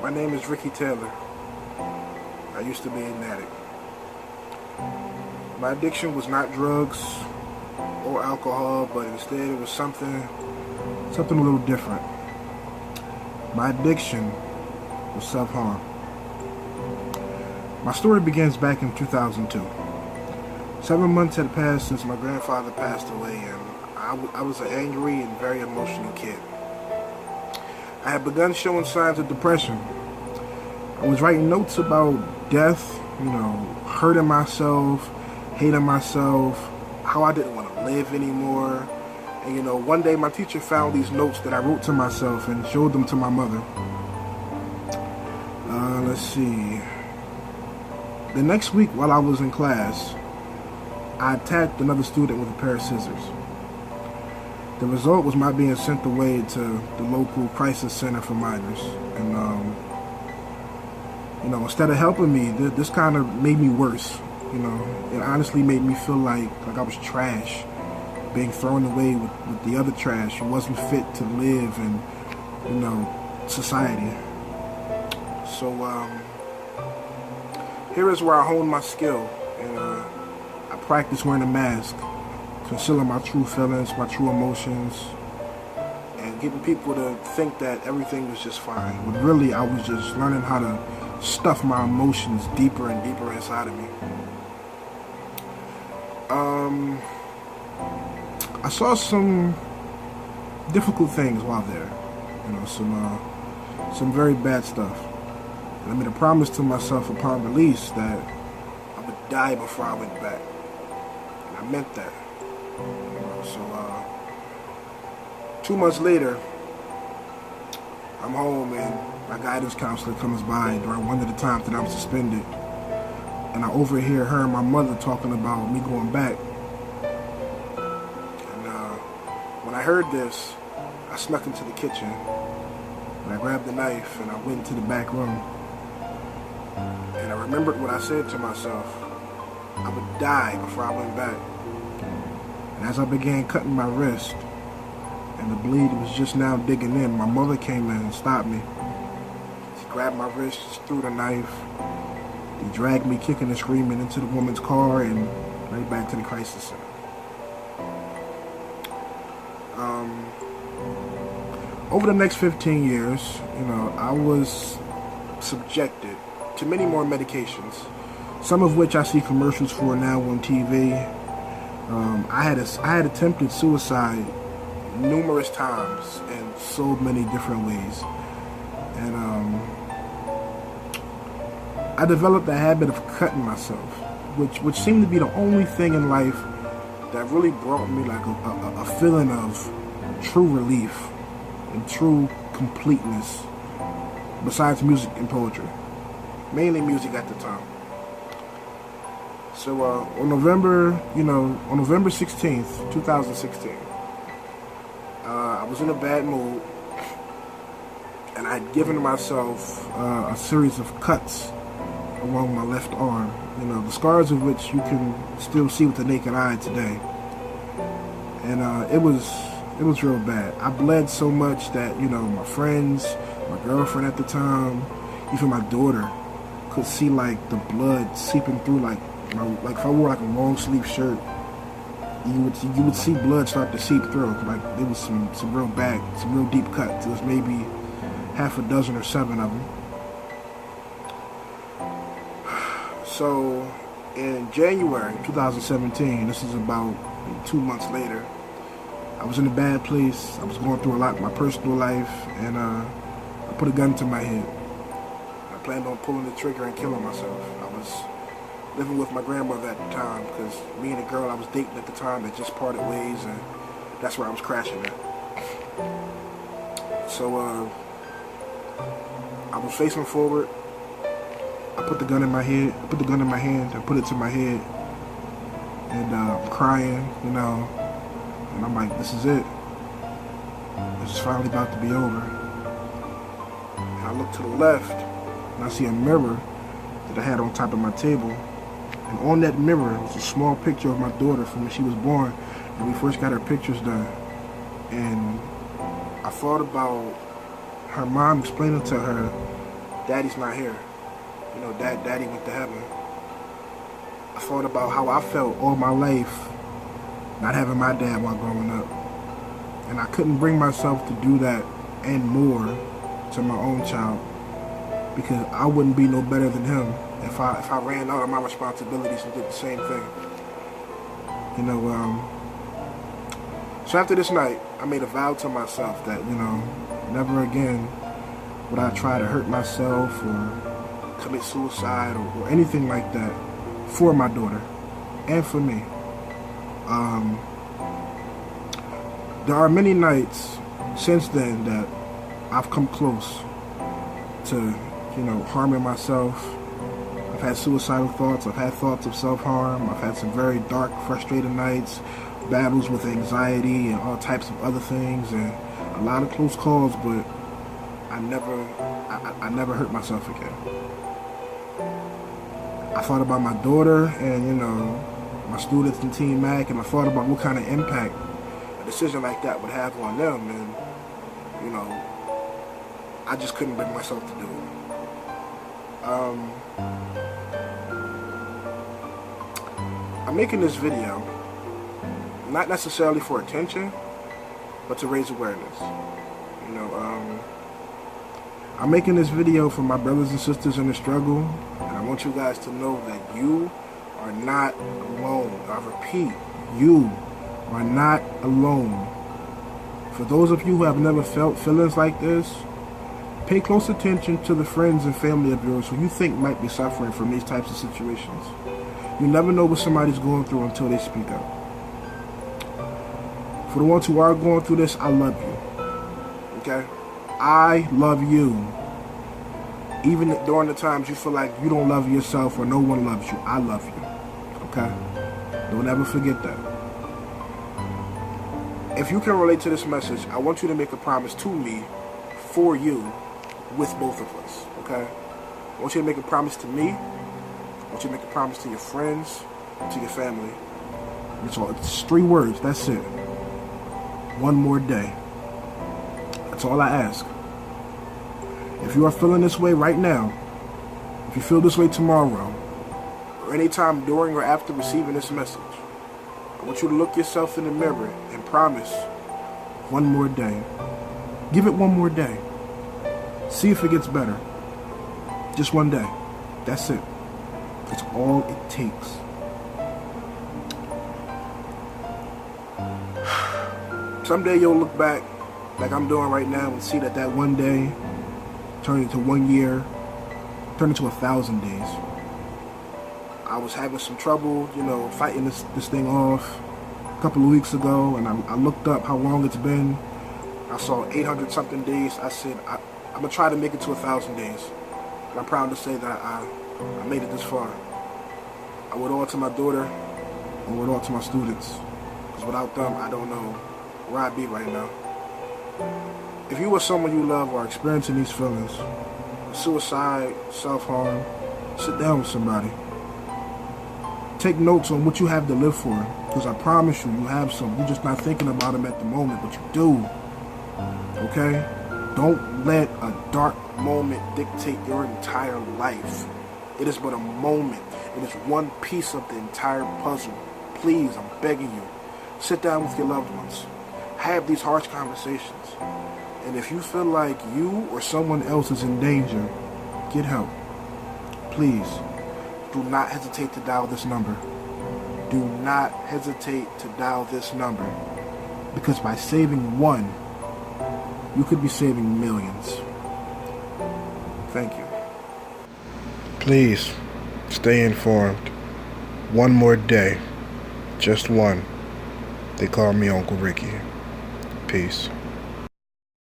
My name is Ricky Taylor. I used to be an addict. My addiction was not drugs or alcohol, but instead it was something a little different. My addiction was self-harm. My story begins back in 2002. 7 months had passed since my grandfather passed away, and I was an angry and very emotional kid. I had begun showing signs of depression. I was writing notes about death, hurting myself, hating myself, how I didn't want to live anymore. And one day my teacher found these notes that I wrote to myself and showed them to my mother. Let's see. The next week while I was in class, I attacked another student with a pair of scissors. The result was my being sent away to the local crisis center for minors. And, instead of helping me, this kind of made me worse. It honestly made me feel like I was trash, being thrown away with the other trash who wasn't fit to live in, society. So, here is where I honed my skill, and I practiced wearing a mask, concealing my true feelings, my true emotions, and getting people to think that everything was just fine. When really, I was just learning how to stuff my emotions deeper and deeper inside of me. I saw some difficult things while there, some very bad stuff. And I made a promise to myself upon release that I would die before I went back. And I meant that. So 2 months later, I'm home and my guidance counselor comes by during one of the times that I'm suspended. And I overhear her and my mother talking about me going back. And when I heard this, I snuck into the kitchen. And I grabbed the knife and I went into the back room. And I remembered what I said to myself. I would die before I went back. And as I began cutting my wrist, and the bleed was just now digging in, my mother came in and stopped me. She grabbed my wrist, threw the knife. He dragged me kicking and screaming into the woman's car and right back to the crisis center. Over the next 15 years, I was subjected to many more medications, some of which I see commercials for now on TV. I had attempted suicide numerous times in so many different ways, and I developed the habit of cutting myself, which seemed to be the only thing in life that really brought me like a feeling of true relief and true completeness, besides music and poetry. Mainly music at the time. So on November 16th, 2016, I was in a bad mood, and I had given myself a series of cuts along my left arm, the scars of which you can still see with the naked eye today. And it was real bad. I bled so much that, my friends, my girlfriend at the time, even my daughter could see the blood seeping through if I wore a long sleeve shirt, you would see blood start to seep through. There was some real deep cuts. There was maybe half a dozen or 7 of them. So in January 2017, this is about 2 months later, I was in a bad place. I was going through a lot in my personal life, and I put a gun to my head. I planned on pulling the trigger and killing myself. I was living with my grandmother at the time because me and the girl I was dating at the time had just parted ways, and that's where I was crashing at. So I was facing forward. I put the gun in my head. I put the gun in my hand. I put it to my head, and I'm crying, and I'm like, this is it. This is finally about to be over. And I look to the left, and I see a mirror that I had on top of my table. And on that mirror was a small picture of my daughter from when she was born, and we first got her pictures done. And I thought about her mom explaining to her Daddy's not here. You know, Daddy went to heaven. I thought about how I felt all my life not having my dad while growing up. And I couldn't bring myself to do that and more to my own child, because I wouldn't be no better than him if I ran out of my responsibilities and did the same thing. You know, so after this night, I made a vow to myself that, you know, never again would I try to hurt myself or commit suicide or anything like that for my daughter and for me. There are many nights since then that I've come close to, you know, harming myself. I've had suicidal thoughts. I've had thoughts of self-harm. I've had some very dark, frustrated nights, battles with anxiety and all types of other things, and a lot of close calls, but I never hurt myself again. I thought about my daughter and, you know, my students in Team Mac, and I thought about what kind of impact a decision like that would have on them, and, you know, I just couldn't bring myself to do it. I'm making this video not necessarily for attention, but to raise awareness. You know, I'm making this video for my brothers and sisters in the struggle, and I want you guys to know that you are not alone. I repeat, you are not alone. For those of you who have never felt feelings like this, pay close attention to the friends and family of yours who you think might be suffering from these types of situations. You never know what somebody's going through until they speak up. For the ones who are going through this, I love you. Okay? I love you. Even during the times you feel like you don't love yourself or no one loves you, I love you. Okay? Don't ever forget that. If you can relate to this message, I want you to make a promise to me, for you, with both of us. Okay? I want you to make a promise to me. I want you to make a promise to your friends, to your family. It's 3 words. That's it. One more day. That's all I ask. If you are feeling this way right now, if you feel this way tomorrow, or anytime during or after receiving this message, I want you to look yourself in the mirror and promise one more day. Give it one more day. See if it gets better. Just one day. That's it. That's all it takes. Someday you'll look back like I'm doing right now and see that that one day turned into 1 year, turned into 1,000 days. I was having some trouble, you know, fighting this thing off a couple of weeks ago, and I looked up how long it's been. I saw 800 something days. I said, I'm gonna try to make it to 1,000 days. And I'm proud to say that I made it this far. I owe it all to my daughter. I owe it all to my students. Because without them, I don't know where I'd be right now. If you or someone you love are experiencing these feelings, suicide, self-harm, sit down with somebody. Take notes on what you have to live for, because I promise you, you have some. You're just not thinking about them at the moment, but you do. Okay? Don't let a dark moment dictate your entire life. It is but a moment. It is one piece of the entire puzzle. Please, I'm begging you, sit down with your loved ones. Have these harsh conversations. And if you feel like you or someone else is in danger, get help. Please, do not hesitate to dial this number. Do not hesitate to dial this number. Because by saving one, you could be saving millions. Thank you. Please, stay informed. One more day. Just one. They call me Uncle Ricky. Peace.